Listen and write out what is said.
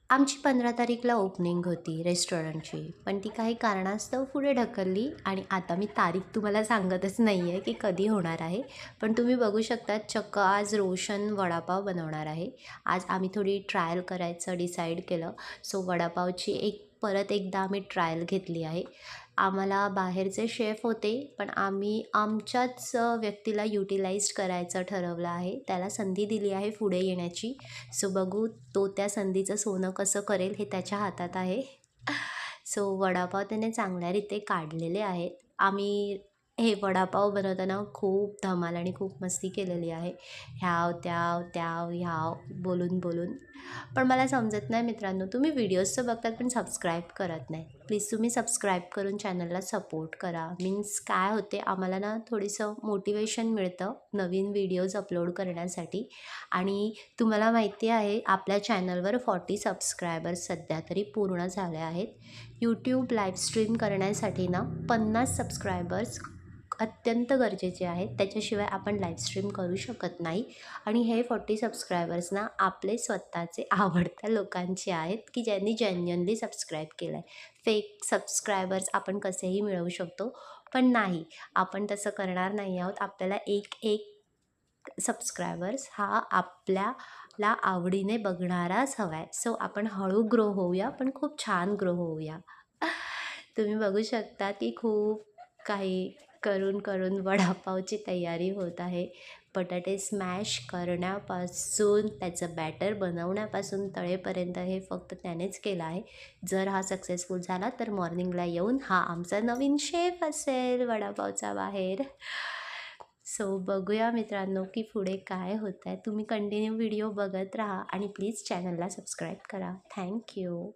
आमची 15 तारीखला ओपनिंग होती रेस्टॉरंटची, पण ती काही कारणास्तव पुढे ढकलली आणि आता मी तारीख तुम्हाला सांगतच नाही आहे की कधी होणार आहे. पण तुम्ही बघू शकता चक्क आज रोशन वडापाव बनवणार आहे. आज आम्ही थोडी ट्रायल करायचं डिसाईड केलं. सो वडापावची परत एकदा आम्ही ट्रायल घेतली आहे. आम्हाला बाहेरचे शेफ होते, पण आम्ही आमच्याच व्यक्तीला युटिलाइज करायचं ठरवलं आहे. त्याला संधी दिली आहे पुढे येण्याची. सो बघू तो त्या संधीचं सोनं कसं करेल हे त्याच्या हातात आहे. सो वडापाव त्याने चांगल्यारीते काढलेले आहेत. आम्ही हे वडापाव बनवताना खूप धमाल आणि खूप मस्ती केलेली आहे. ह्याव त्याव त्याव ह्याव बोलून बोलून. पण मला समजत नाही मित्रांनो, तुम्ही व्हिडिओज तर बघतात पण सबस्क्राईब करत नाही. प्लीज तुम्ही सबस्क्राईब करून चॅनलला सपोर्ट करा. मीन्स काय होते, आम्हाला ना थोडंसं मोटिवेशन मिळतं नवीन व्हिडिओज अपलोड करण्यासाठी. आणि तुम्हाला माहिती आहे आपल्या चॅनलवर 40 सबस्क्रायबर्स सध्या तरी पूर्ण झाले आहेत. यूट्यूब लाईव्ह स्ट्रीम करण्यासाठी ना 50 सबस्क्रायबर्स अत्यंत गरजेचे आहेत. त्याच्याशिवाय आपण लाईव्ह स्ट्रीम करू शकत नाही. आणि हे 40 सबस्क्रायबर्स ना आपले स्वतःचे आवडत्या लोकांचे आहेत की ज्यांनी जेन्युइनली सबस्क्राईब केलं आहे. फेक सबस्क्रायबर्स आपण कसेही मिळवू शकतो, पण नाही, आपण तसं करणार नाही आहोत. आपल्याला एक सबस्क्रायबर्स हा आपल्याला आवडीने बघणाराच हवा आहे. सो आपण हळू ग्रो होऊया, पण खूप छान ग्रो होऊया. तुम्ही बघू शकता की खूप काही करून करून वडापावची तयारी होत आहे. बटाटे स्मॅश करण्यापासून त्याचं बॅटर बनवण्यापासून तळेपर्यंत हे फक्त त्यानेच केलं आहे. जर हा सक्सेसफुल झाला तर मॉर्निंगला येऊन हा आमचा नवीन शेफ असेल वडापावचा बाहेर. सो बघूया मित्रांनो की पुढे काय होतं आहे. तुम्ही कंटिन्यू व्हिडिओ बघत राहा आणि प्लीज चॅनलला सबस्क्राईब करा. थँक्यू.